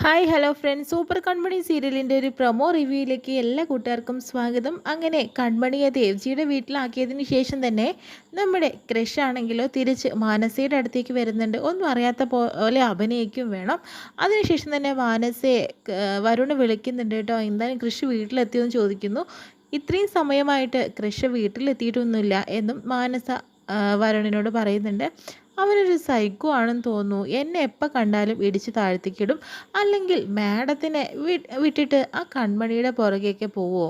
Hi hello friends, super കൺമണി സീരിയലിൻ്റെ ഒരു promo റിവ്യൂയിലേക്ക് എല്ലാ കൂട്ടുകാർക്കും സ്വാഗതം. അങ്ങനെ കൺമണിയെ ദേവ്ജിയുടെ വീട്ടിലാക്കിയതിന് ശേഷം തന്നെ നമ്മുടെ ക്രഷ് ആണെങ്കിലോ തിരിച്ച് മാനസയുടെ അടുത്തേക്ക് വരുന്നുണ്ട്. ഒന്നും അറിയാത്ത പോലെ അഭിനയിക്കും വേണം. അതിനുശേഷം തന്നെ മാനസയെ വരുണ് വിളിക്കുന്നുണ്ട് കേട്ടോ. എന്തായാലും കൃഷി വീട്ടിലെത്തിയെന്ന് ചോദിക്കുന്നു. ഇത്രയും സമയമായിട്ട് കൃഷി വീട്ടിലെത്തിയിട്ടൊന്നുമില്ല എന്നും മാനസ വരുണിനോട് പറയുന്നുണ്ട്. അവനൊരു സൈക്കോ ആണെന്ന് തോന്നുന്നു. എന്നെ എപ്പോൾ കണ്ടാലും ഇടിച്ച് താഴ്ത്തിക്കിടും. അല്ലെങ്കിൽ മാഡത്തിനെ വിട്ടിട്ട് ആ കൺമണിയുടെ പുറകേക്ക് പോവുമോ?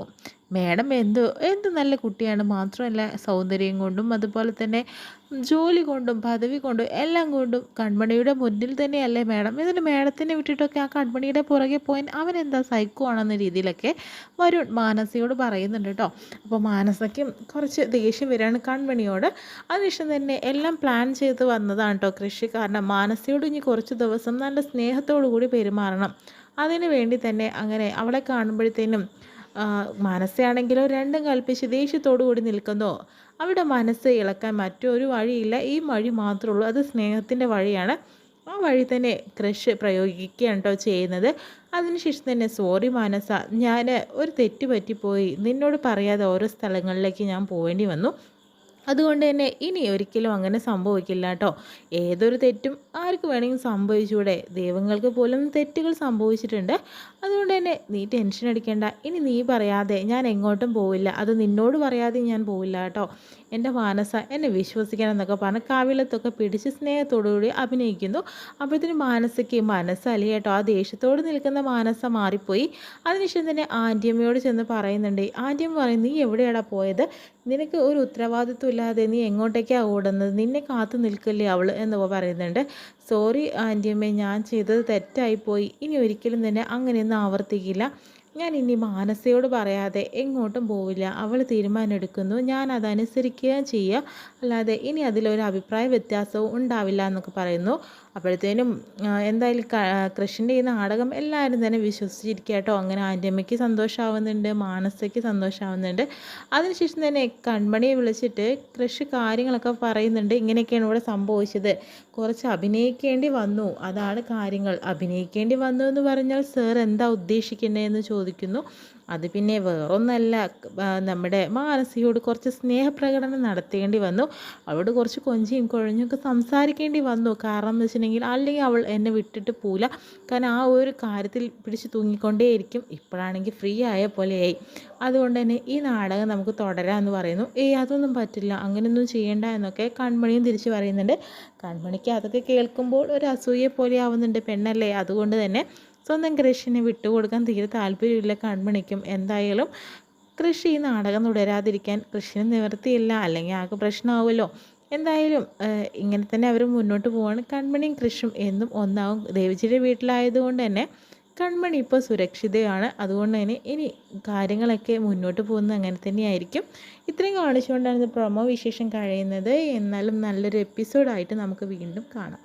മാഡം എന്ത് നല്ല കുട്ടിയാണ്. മാത്രമല്ല സൗന്ദര്യം കൊണ്ടും അതുപോലെ തന്നെ ജോലി കൊണ്ടും പദവി കൊണ്ടും എല്ലാം കൊണ്ടും കൺമണിയുടെ മുന്നിൽ തന്നെയല്ലേ മാഡം. എന്നിട്ട് മാഡത്തിനെ വിട്ടിട്ടൊക്കെ ആ കൺമണിയുടെ പുറകെ പോയാൽ അവനെന്താ സൈക്കോ ആണെന്ന രീതിയിലൊക്കെ വരുൺ മാനസയോട് പറയുന്നുണ്ട് കേട്ടോ. അപ്പോൾ മാനസയ്ക്കും കുറച്ച് ദേഷ്യം വരികയാണ് കൺമണിയോട്. അതിനുശേഷം തന്നെ എല്ലാം പ്ലാൻ ചെയ്ത് വന്നതാണ് കേട്ടോ കൃഷി. കാരണം മാനസയോട് ഇനി കുറച്ച് ദിവസം നല്ല സ്നേഹത്തോടു കൂടി പെരുമാറണം. അതിനു വേണ്ടി തന്നെ അങ്ങനെ അവളെ കാണുമ്പോഴത്തേനും മനസ്സാണെങ്കിലോ രണ്ടും കൽപ്പിച്ച് ദേഷ്യത്തോടു കൂടി നിൽക്കുന്നു. അവിടെ മനസ്സ് ഇളക്കാൻ മറ്റൊരു വഴിയില്ല. ഈ വഴി മാത്രമേ ഉള്ളൂ. അത് സ്നേഹത്തിൻ്റെ വഴിയാണ്. ആ വഴി തന്നെ ക്രഷ് പ്രയോഗിക്കുകയാണ് കേട്ടോ ചെയ്യുന്നത്. അതിനുശേഷം തന്നെ സോറി മനസ്സ, ഞാൻ ഒരു തെറ്റ് പറ്റിപ്പോയി. നിന്നോട് പറയാതെ ഓരോ സ്ഥലങ്ങളിലേക്ക് ഞാൻ പോവേണ്ടി വന്നു. അതുകൊണ്ട് തന്നെ ഇനി ഒരിക്കലും അങ്ങനെ സംഭവിക്കില്ല കേട്ടോ. ഏതൊരു തെറ്റും ആർക്ക് വേണമെങ്കിലും സംഭവിച്ചൂടെ. ദൈവങ്ങൾക്ക് പോലും തെറ്റുകൾ സംഭവിച്ചിട്ടുണ്ട്. അതുകൊണ്ട് തന്നെ നീ ടെൻഷൻ അടിക്കേണ്ട. ഇനി നീ പറയാതെ ഞാൻ എങ്ങോട്ടും പോവില്ല. അത് നിന്നോട് പറയാതെ ഞാൻ പോവില്ല കേട്ടോ. എൻ്റെ മാനസ എന്നെ വിശ്വസിക്കണം എന്നൊക്കെ പറഞ്ഞ് കവിളത്തൊക്കെ പിടിച്ച് സ്നേഹത്തോടുകൂടി അഭിനയിക്കുന്നു. അപ്പോഴത്തേനും മാനസയ്ക്ക് മനസ്സല്ല കേട്ടോ. ആ ദേഷ്യത്തോട് നിൽക്കുന്ന മാനസ മാറിപ്പോയി. അതിനുശേഷം തന്നെ ആൻറ്റിയമ്മയോട് ചെന്ന് പറയുന്നുണ്ട്. ആൻറ്റിയമ്മ പറയും, നീ എവിടെയാടാ പോയത്? നിനക്ക് ഒരു ഉത്തരവാദിത്വം ഇല്ലാതെ നീ എങ്ങോട്ടേക്കാണ് ഓടുന്നത്? നിന്നെ കാത്തു നിൽക്കില്ലേ അവൾ എന്ന് പറയുന്നുണ്ട്. സോറി ആൻറ്റിയമ്മേ, ഞാൻ ചെയ്തത് തെറ്റായിപ്പോയി. ഇനി ഒരിക്കലും തന്നെ അങ്ങനെയൊന്നും ആവർത്തിക്കില്ല. ഞാൻ ഇനി മാനസയോട് പറയാതെ എങ്ങോട്ടും പോവില്ല. അവൾ തീരുമാനം എടുക്കുന്നു, ഞാൻ അതനുസരിക്കുകയും ചെയ്യുക. അല്ലാതെ ഇനി അതിലൊരു അഭിപ്രായ വ്യത്യാസവും ഉണ്ടാവില്ല എന്നൊക്കെ പറയുന്നു. അപ്പോഴത്തേനും എന്തായാലും കൃഷിൻ്റെ ഈ നാടകം എല്ലാവരും തന്നെ വിശ്വസിച്ചിരിക്കുക കേട്ടോ. അങ്ങനെ ആൻറ്റിയമ്മയ്ക്ക് സന്തോഷമാവുന്നുണ്ട്, മാനസയ്ക്ക് സന്തോഷമാവുന്നുണ്ട്. അതിനുശേഷം തന്നെ കൺമണിയെ വിളിച്ചിട്ട് കൃഷി കാര്യങ്ങളൊക്കെ പറയുന്നുണ്ട്. ഇങ്ങനെയൊക്കെയാണ് ഇവിടെ സംഭവിച്ചത്. കുറച്ച് അഭിനയിക്കേണ്ടി വന്നു, അതാണ് കാര്യങ്ങൾ. അഭിനയിക്കേണ്ടി വന്നു എന്ന് പറഞ്ഞാൽ സാർ എന്താ ഉദ്ദേശിക്കുന്നതെന്ന് ചോദിക്കുന്നു. അത് പിന്നെ വേറൊന്നല്ല, നമ്മുടെ മാനസികയോട് കുറച്ച് സ്നേഹപ്രകടനം നടത്തേണ്ടി വന്നു. അവളോട് കുറച്ച് കൊഞ്ചിയും കുഴഞ്ഞൊക്കെ സംസാരിക്കേണ്ടി വന്നു. കാരണം എന്ന് വെച്ചിട്ടുണ്ടെങ്കിൽ അല്ലെങ്കിൽ അവൾ എന്നെ വിട്ടിട്ട് പോവില്ല. കാരണം ആ ഒരു കാര്യത്തിൽ പിടിച്ച് തൂങ്ങിക്കൊണ്ടേയിരിക്കും. ഇപ്പോഴാണെങ്കിൽ ഫ്രീ ആയ പോലെയായി. അതുകൊണ്ട് തന്നെ ഈ നാടകം നമുക്ക് തുടരാമെന്ന് പറയുന്നു. അതൊന്നും പറ്റില്ല, അങ്ങനെയൊന്നും ചെയ്യേണ്ട എന്നൊക്കെ കൺമണിയും തിരിച്ച് പറയുന്നുണ്ട്. കൺമണിക്ക് അതൊക്കെ കേൾക്കുമ്പോൾ ഒരു അസൂയെ പോലെ ആവുന്നുണ്ട്. പെണ്ണല്ലേ, അതുകൊണ്ട് തന്നെ സ്വന്തം കൃഷിനെ വിട്ടുകൊടുക്കാൻ തീരെ താല്പര്യമില്ല കൺമണിക്കും. എന്തായാലും കൃഷി ഈ നാടകം തുടരാതിരിക്കാൻ കൃഷിന് നിവൃത്തിയില്ല, അല്ലെങ്കിൽ ആകെ പ്രശ്നമാവുമല്ലോ. എന്തായാലും ഇങ്ങനെ തന്നെ അവർ മുന്നോട്ട് പോവാണ്. കൺമണിയും കൃഷും എന്നും ഒന്നാവും. ദേവജിയുടെ വീട്ടിലായതുകൊണ്ട് തന്നെ കൺമണി ഇപ്പോൾ സുരക്ഷിതയാണ്. അതുകൊണ്ട് തന്നെ ഇനി കാര്യങ്ങളൊക്കെ മുന്നോട്ട് പോകുന്നത് അങ്ങനെ തന്നെയായിരിക്കും. ഇത്രയും കാണിച്ചുകൊണ്ടാണ് പ്രൊമോ വിശേഷം കഴിയുന്നത്. എന്നാലും നല്ലൊരു എപ്പിസോഡായിട്ട് നമുക്ക് വീണ്ടും കാണാം.